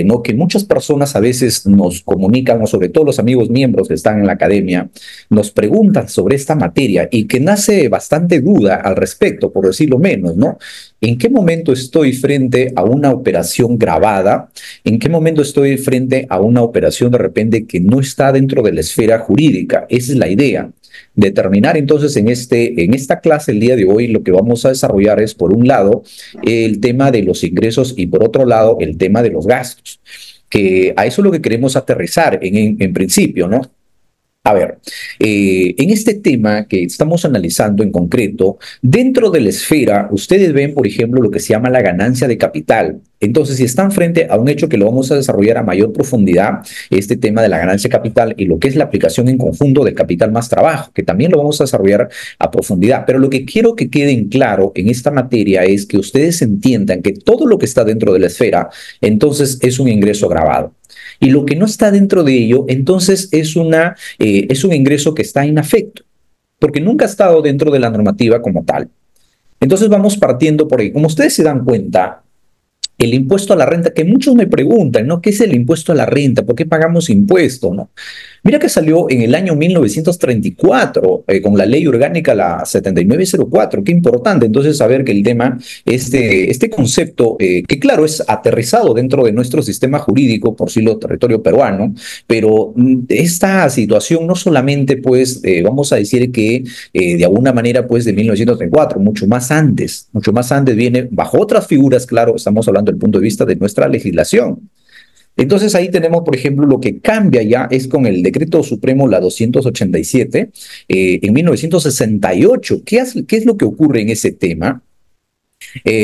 ¿no? Que muchas personas a veces nos comunican, o sobre todo los amigos miembros que están en la academia, nos preguntan sobre esta materia y que nace bastante duda al respecto, por decirlo menos, ¿no? ¿En qué momento estoy frente a una operación grabada? ¿En qué momento estoy frente a una operación de repente que no está dentro de la esfera jurídica? Esa es la idea. Determinar entonces en esta clase el día de hoy lo que vamos a desarrollar es, por un lado, el tema de los ingresos y por otro lado, el tema de los gastos, que a eso es lo que queremos aterrizar en principio, ¿no? A ver, en este tema que estamos analizando en concreto, dentro de la esfera, ustedes ven, por ejemplo, lo que se llama la ganancia de capital. Entonces, si están frente a un hecho que lo vamos a desarrollar a mayor profundidad, este tema de la ganancia de capital y lo que es la aplicación en conjunto del capital más trabajo, que también lo vamos a desarrollar a profundidad. Pero lo que quiero que quede en claro en esta materia es que ustedes entiendan que todo lo que está dentro de la esfera, entonces es un ingreso grabado. Y lo que no está dentro de ello, entonces es un ingreso que está inafecto, porque nunca ha estado dentro de la normativa como tal. Entonces vamos partiendo por ahí. Como ustedes se dan cuenta, el impuesto a la renta, que muchos me preguntan, ¿no? ¿Qué es el impuesto a la renta? ¿Por qué pagamos impuesto? ¿No? Mira que salió en el año 1934 con la ley orgánica la 7904. Qué importante entonces saber que el tema, este concepto, que claro, es aterrizado dentro de nuestro sistema jurídico, por decirlo, territorio peruano, pero esta situación no solamente, pues, vamos a decir que de alguna manera, pues, de 1934, mucho más antes viene bajo otras figuras, claro, estamos hablando del punto de vista de nuestra legislación. Entonces ahí tenemos, por ejemplo, lo que cambia ya es con el decreto supremo, la 287, en 1968. ¿Qué es lo que ocurre en ese tema?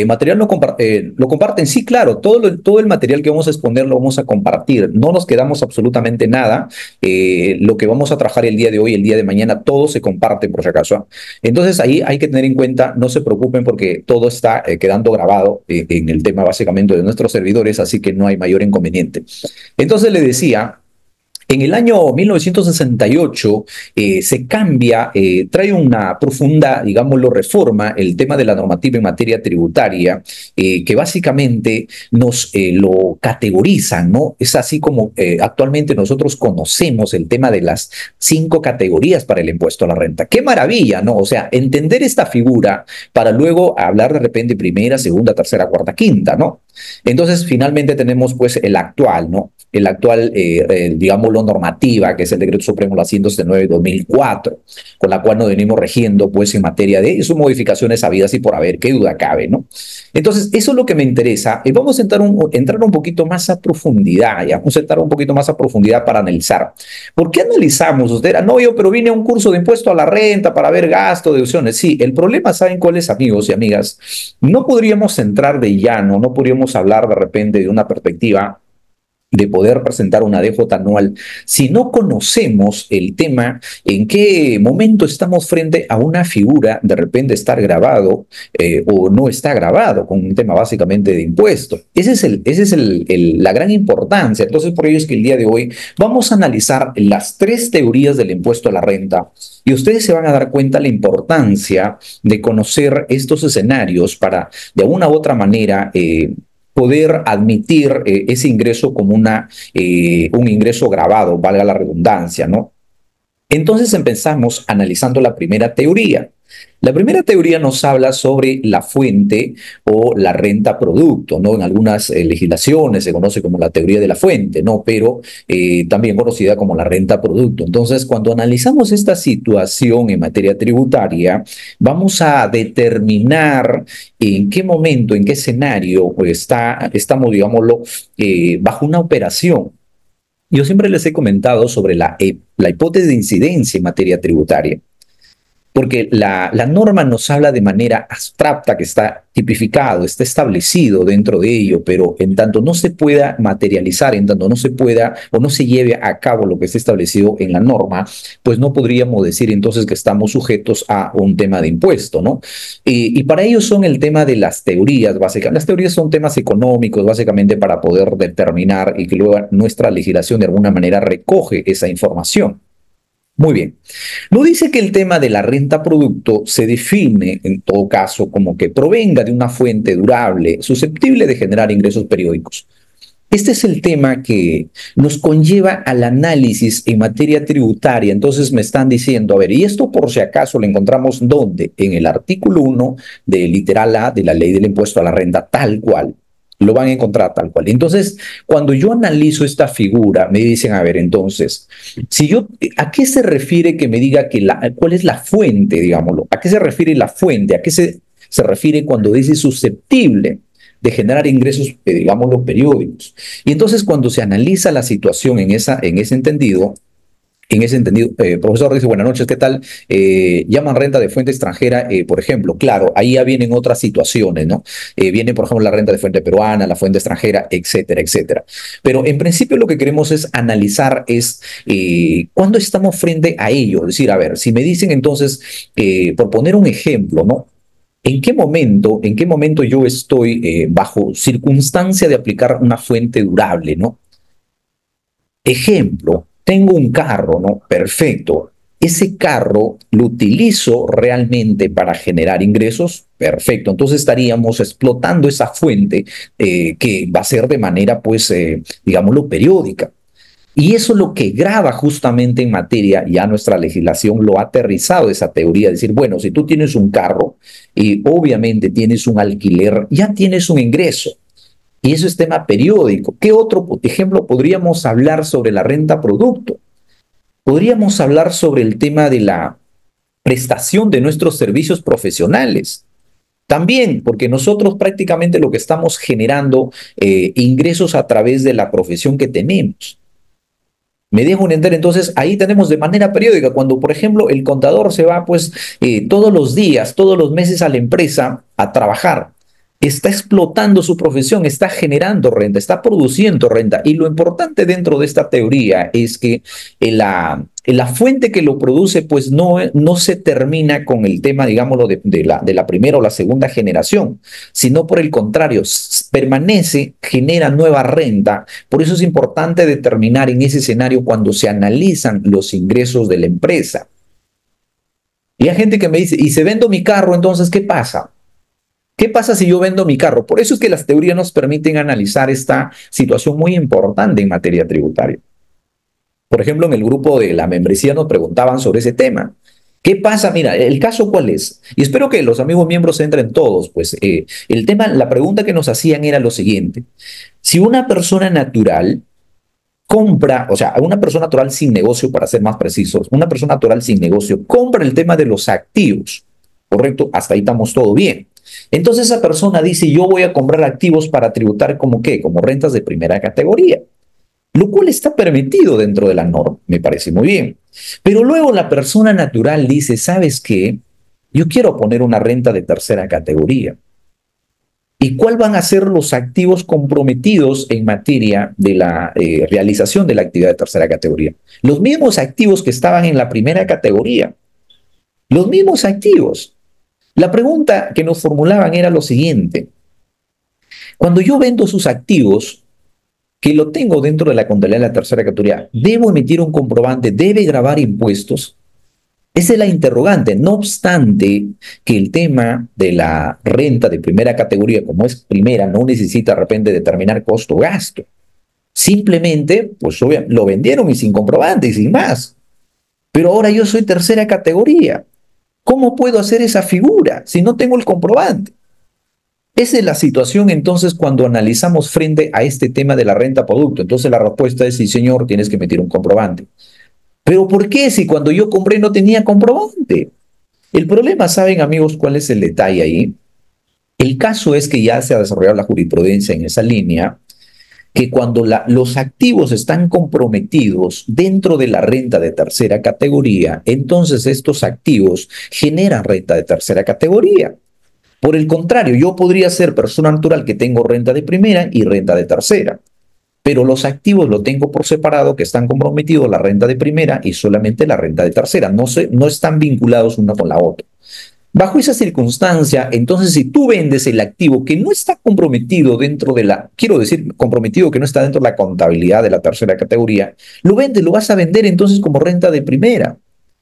Material lo comparten, sí, claro, todo el material que vamos a exponer lo vamos a compartir, no nos quedamos absolutamente nada, lo que vamos a trabajar el día de hoy, el día de mañana, todo se comparte por si acaso. Entonces ahí hay que tener en cuenta, no se preocupen porque todo está quedando grabado en el tema básicamente de nuestros servidores, así que no hay mayor inconveniente. Entonces le decía... En el año 1968 se cambia, trae una profunda, digámoslo, reforma el tema de la normativa en materia tributaria, que básicamente nos lo categorizan, ¿no? Es así como actualmente nosotros conocemos el tema de las 5 categorías para el impuesto a la renta. ¡Qué maravilla!, ¿no? O sea, entender esta figura para luego hablar de repente primera, segunda, tercera, cuarta, quinta, ¿no? Entonces, finalmente tenemos pues el actual, ¿no? El actual, digámoslo, normativa, que es el Decreto Supremo la 169/2004, con la cual nos venimos regiendo pues en materia de sus modificaciones habidas y por haber, qué duda cabe, ¿no? Entonces, eso es lo que me interesa. Y vamos a entrar un poquito más a profundidad, ya, vamos a entrar un poquito más a profundidad para analizar. ¿Por qué analizamos? Usted dirá, no, yo, pero vine a un curso de impuesto a la renta para ver gasto, deducciones. Sí, el problema, ¿saben cuál es, amigos y amigas? No podríamos entrar de llano, no podríamos hablar de repente de una perspectiva de poder presentar una DJ anual si no conocemos el tema, en qué momento estamos frente a una figura, de repente estar grabado o no está grabado, con un tema básicamente de impuesto. Esa es la gran importancia. Entonces, por ello es que el día de hoy vamos a analizar las 3 teorías del impuesto a la renta y ustedes se van a dar cuenta la importancia de conocer estos escenarios para, de una u otra manera, poder admitir ese ingreso como un ingreso grabado, valga la redundancia, ¿no? Entonces empezamos analizando la primera teoría. La primera teoría nos habla sobre la fuente o la renta producto, ¿no? En algunas legislaciones se conoce como la teoría de la fuente, ¿no? Pero también conocida como la renta producto. Entonces, cuando analizamos esta situación en materia tributaria, vamos a determinar en qué momento, en qué escenario pues, estamos, digámoslo, bajo una operación. Yo siempre les he comentado sobre la hipótesis de incidencia en materia tributaria, porque la norma nos habla de manera abstracta, que está tipificado, está establecido dentro de ello, pero en tanto no se pueda materializar, en tanto no se pueda o no se lleve a cabo lo que está establecido en la norma, pues no podríamos decir entonces que estamos sujetos a un tema de impuesto, ¿no? Y para ello son el tema de las teorías, básicamente. Las teorías son temas económicos, básicamente para poder determinar y que luego nuestra legislación de alguna manera recoge esa información. Muy bien. No dice que el tema de la renta producto se define, en todo caso, como que provenga de una fuente durable, susceptible de generar ingresos periódicos. Este es el tema que nos conlleva al análisis en materia tributaria. Entonces me están diciendo, a ver, y esto por si acaso lo encontramos ¿dónde? En el artículo 1 del literal A de la ley del impuesto a la renta, tal cual. Lo van a encontrar tal cual. Entonces, cuando yo analizo esta figura, me dicen, a ver, entonces, si yo, ¿a qué se refiere que me diga que cuál es la fuente, digámoslo? ¿A qué se refiere la fuente? ¿A qué se refiere cuando dice susceptible de generar ingresos, digámoslo, periódicos? Y entonces cuando se analiza la situación en ese entendido, profesor dice, buenas noches, ¿qué tal? Llaman renta de fuente extranjera, por ejemplo, claro, ahí ya vienen otras situaciones, ¿no? Viene, por ejemplo, la renta de fuente peruana, la fuente extranjera, etcétera, etcétera. Pero en principio lo que queremos es analizar cuándo estamos frente a ello. Es decir, a ver, si me dicen entonces, por poner un ejemplo, ¿no? En qué momento yo estoy bajo circunstancia de aplicar una fuente durable, ¿no? Ejemplo, tengo un carro, ¿no? Perfecto. Ese carro lo utilizo realmente para generar ingresos. Perfecto. Entonces estaríamos explotando esa fuente que va a ser de manera, pues, digámoslo, periódica. Y eso es lo que graba justamente en materia, ya nuestra legislación lo ha aterrizado esa teoría, decir, bueno, si tú tienes un carro y obviamente tienes un alquiler, ya tienes un ingreso. Y eso es tema periódico. ¿Qué otro ejemplo podríamos hablar sobre la renta producto? Podríamos hablar sobre el tema de la prestación de nuestros servicios profesionales. También, porque nosotros prácticamente lo que estamos generando ingresos a través de la profesión que tenemos. Me dejo entender, entonces ahí tenemos de manera periódica, cuando por ejemplo el contador se va pues todos los días, todos los meses a la empresa a trabajar, está explotando su profesión, está generando renta, está produciendo renta. Y lo importante dentro de esta teoría es que la fuente que lo produce pues no se termina con el tema, digámoslo, de la primera o la segunda generación, sino por el contrario, permanece, genera nueva renta. Por eso es importante determinar en ese escenario cuando se analizan los ingresos de la empresa. Y hay gente que me dice, ¿y si vendo mi carro, entonces qué pasa? ¿Qué pasa si yo vendo mi carro? Por eso es que las teorías nos permiten analizar esta situación muy importante en materia tributaria. Por ejemplo, en el grupo de la membresía nos preguntaban sobre ese tema. ¿Qué pasa? Mira, ¿el caso cuál es? Y espero que los amigos miembros entren todos. Pues el tema, la pregunta que nos hacían era lo siguiente. Si una persona natural compra, o sea, una persona natural sin negocio, para ser más precisos, una persona natural sin negocio compra el tema de los activos, ¿correcto? Hasta ahí estamos todo bien. Entonces esa persona dice, yo voy a comprar activos para tributar como qué, como rentas de primera categoría, lo cual está permitido dentro de la norma, me parece muy bien. Pero luego la persona natural dice, ¿sabes qué? Yo quiero poner una renta de tercera categoría. ¿Y cuál van a ser los activos comprometidos en materia de la realización de la actividad de tercera categoría? Los mismos activos que estaban en la primera categoría. Los mismos activos. La pregunta que nos formulaban era lo siguiente. Cuando yo vendo sus activos, que lo tengo dentro de la contabilidad de la tercera categoría, ¿debo emitir un comprobante? ¿Debe gravar impuestos? Esa es la interrogante. No obstante que el tema de la renta de primera categoría, como es primera, no necesita de repente determinar costo-gasto. Simplemente, pues lo vendieron y sin comprobante y sin más. Pero ahora yo soy tercera categoría. ¿Cómo puedo hacer esa figura si no tengo el comprobante? Esa es la situación entonces cuando analizamos frente a este tema de la renta producto. Entonces la respuesta es sí, señor, tienes que emitir un comprobante. ¿Pero por qué si cuando yo compré no tenía comprobante? El problema, ¿saben amigos cuál es el detalle ahí? El caso es que ya se ha desarrollado la jurisprudencia en esa línea, que cuando los activos están comprometidos dentro de la renta de tercera categoría, entonces estos activos generan renta de tercera categoría. Por el contrario, yo podría ser persona natural que tengo renta de primera y renta de tercera, pero los activos lo tengo por separado, que están comprometidos la renta de primera y solamente la renta de tercera. No están vinculados una con la otra. Bajo esa circunstancia, entonces, si tú vendes el activo que no está comprometido dentro de quiero decir, comprometido que no está dentro de la contabilidad de la tercera categoría, lo vendes, lo vas a vender entonces como renta de primera.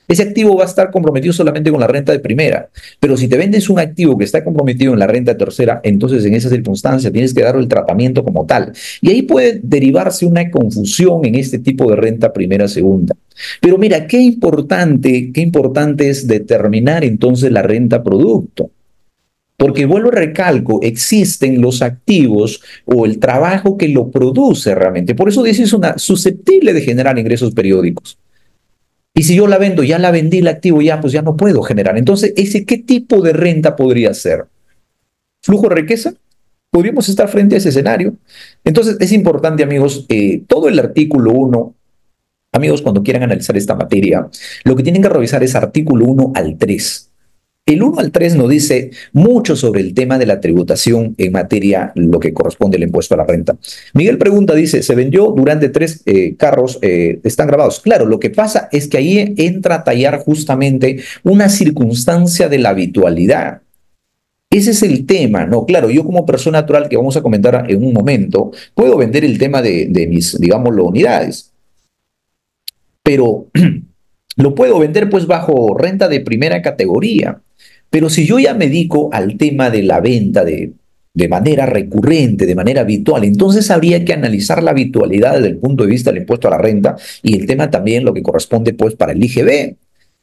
ese activo va a estar comprometido solamente con la renta de primera. Pero si te vendes un activo que está comprometido en la renta de tercera, entonces en esa circunstancia tienes que dar el tratamiento como tal. Y ahí puede derivarse una confusión en este tipo de renta primera, segunda. Pero mira, qué importante es determinar entonces la renta producto. Porque vuelvo y recalco, existen los activos o el trabajo que lo produce realmente. Por eso dice es una susceptible de generar ingresos periódicos. Y si yo la vendo, ya la vendí el activo, ya pues ya no puedo generar. Entonces, ¿qué tipo de renta podría ser? ¿Flujo de riqueza? Podríamos estar frente a ese escenario. Entonces, es importante, amigos, todo el artículo uno, amigos, cuando quieran analizar esta materia, lo que tienen que revisar es artículo uno al 3. El uno al 3 nos dice mucho sobre el tema de la tributación en materia, lo que corresponde al impuesto a la renta. Miguel pregunta, dice, se vendió durante 3 carros, están grabados. Claro, lo que pasa es que ahí entra a tallar justamente una circunstancia de la habitualidad. Ese es el tema, ¿no? Claro, yo como persona natural, que vamos a comentar en un momento, puedo vender el tema de mis, digámoslo, unidades, pero lo puedo vender pues bajo renta de primera categoría. Pero si yo ya me dedico al tema de la venta de manera recurrente, de manera habitual, entonces habría que analizar la habitualidad desde el punto de vista del impuesto a la renta y el tema también lo que corresponde pues para el IGB.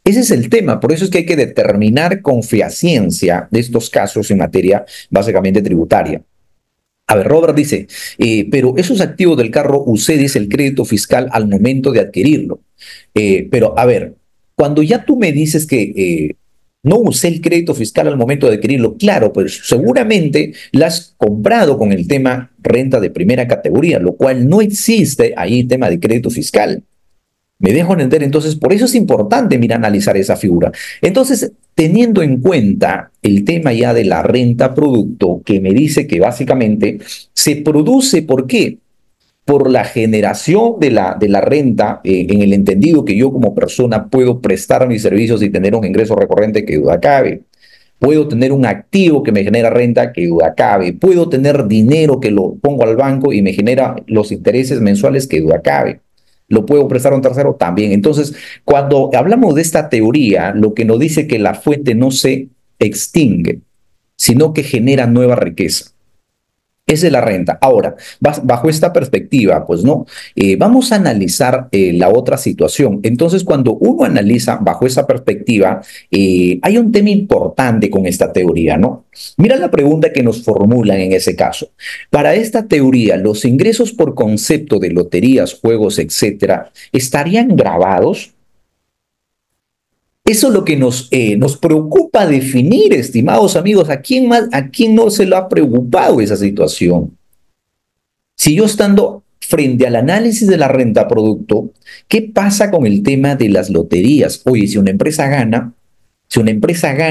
Ese es el tema, por eso es que hay que determinar con fehaciencia de estos casos en materia básicamente tributaria. A ver, Robert dice, pero esos activos del carro usted dice el crédito fiscal al momento de adquirirlo. Pero a ver, cuando ya tú me dices que no usé el crédito fiscal al momento de adquirirlo, claro, pues seguramente la has comprado con el tema renta de primera categoría, lo cual no existe ahí tema de crédito fiscal. Me dejo entender, entonces, por eso es importante, mira, analizar esa figura. Entonces, teniendo en cuenta el tema ya de la renta producto, que me dice que básicamente se produce, ¿por qué? Por la generación de la renta, en el entendido que yo como persona puedo prestar mis servicios y tener un ingreso recurrente que duda cabe. Puedo tener un activo que me genera renta que duda cabe. Puedo tener dinero que lo pongo al banco y me genera los intereses mensuales que duda cabe. Lo puedo prestar a un tercero también. Entonces, cuando hablamos de esta teoría, lo que nos dice que la fuente no se extingue, sino que genera nueva riqueza. Esa es la renta. Ahora, bajo esta perspectiva, pues no, vamos a analizar la otra situación. Entonces, cuando uno analiza bajo esa perspectiva, hay un tema importante con esta teoría, ¿no? Mira la pregunta que nos formulan en ese caso. Para esta teoría, los ingresos por concepto de loterías, juegos, etcétera, ¿estarían grabados? Eso es lo que nos preocupa definir, estimados amigos. ¿A quién no se lo ha preocupado esa situación? Si yo estando frente al análisis de la renta producto, ¿qué pasa con el tema de las loterías? Oye, si una empresa gana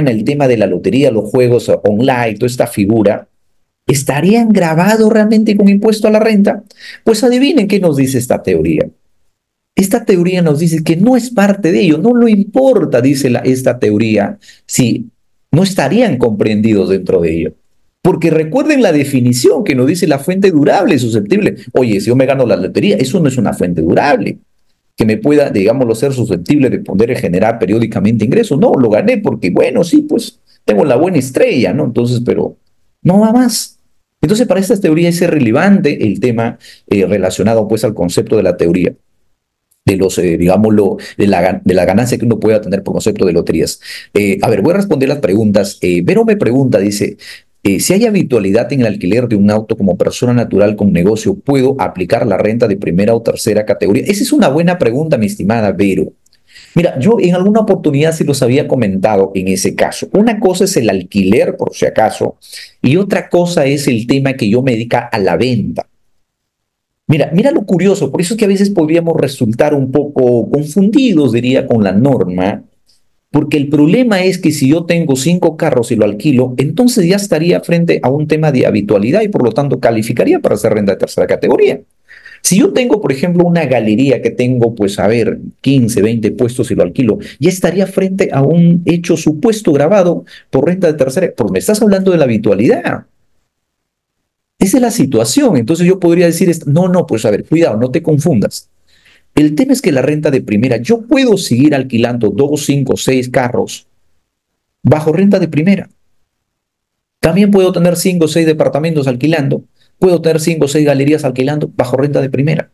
el tema de la lotería, los juegos online, toda esta figura, ¿estarían grabados realmente con impuesto a la renta? Pues adivinen qué nos dice esta teoría. Esta teoría nos dice que no es parte de ello, no lo importa, dice esta teoría, si no estarían comprendidos dentro de ello. Porque recuerden la definición que nos dice la fuente durable, susceptible. Oye, si yo me gano la lotería, eso no es una fuente durable que me pueda, digámoslo, ser susceptible de poder generar periódicamente ingresos. No, lo gané porque, bueno, sí, pues tengo la buena estrella, ¿no? Entonces, pero no va más. Entonces, para esta teoría es relevante el tema relacionado pues al concepto de la teoría de los, digámoslo, de la ganancia que uno pueda tener por concepto de loterías. A ver, voy a responder las preguntas. Vero me pregunta, dice, si hay habitualidad en el alquiler de un auto como persona natural con negocio, ¿puedo aplicar la renta de primera o tercera categoría? Esa es una buena pregunta, mi estimada Vero. Mira, yo en alguna oportunidad se los había comentado en ese caso. Una cosa es el alquiler, por si acaso, y otra cosa es el tema que yo me dedica a la venta. Mira lo curioso, por eso es que a veces podríamos resultar un poco confundidos, diría, con la norma, porque el problema es que si yo tengo 5 carros y lo alquilo, entonces ya estaría frente a un tema de habitualidad y por lo tanto calificaría para hacer renta de tercera categoría. Si yo tengo, por ejemplo, una galería que tengo, pues, a ver, 15, 20 puestos y lo alquilo, ya estaría frente a un hecho supuesto grabado por renta de tercera, porque me estás hablando de la habitualidad. Esa es la situación. Entonces yo podría decir, no, no, pues a ver, cuidado, no te confundas. El tema es que la renta de primera, yo puedo seguir alquilando 2, 5, 6 carros bajo renta de primera. También puedo tener 5 o 6 departamentos alquilando, puedo tener 5 o 6 galerías alquilando bajo renta de primera.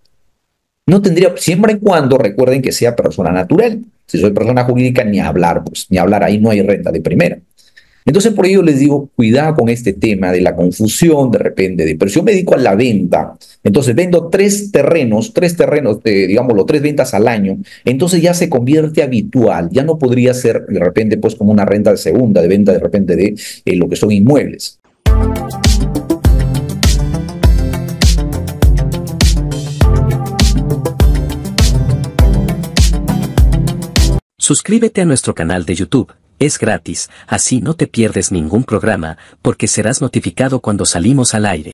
No tendría, siempre y cuando recuerden que sea persona natural. Si soy persona jurídica, ni hablar, pues, ni hablar, ahí no hay renta de primera. Entonces, por ello les digo, cuidado con este tema de la confusión de repente, pero si yo me dedico a la venta, entonces vendo 3 terrenos, digámoslo, 3 ventas al año, entonces ya se convierte habitual, ya no podría ser de repente pues como una renta de segunda, de venta de repente de lo que son inmuebles. Suscríbete a nuestro canal de YouTube, es gratis, así no te pierdes ningún programa, porque serás notificado cuando salimos al aire.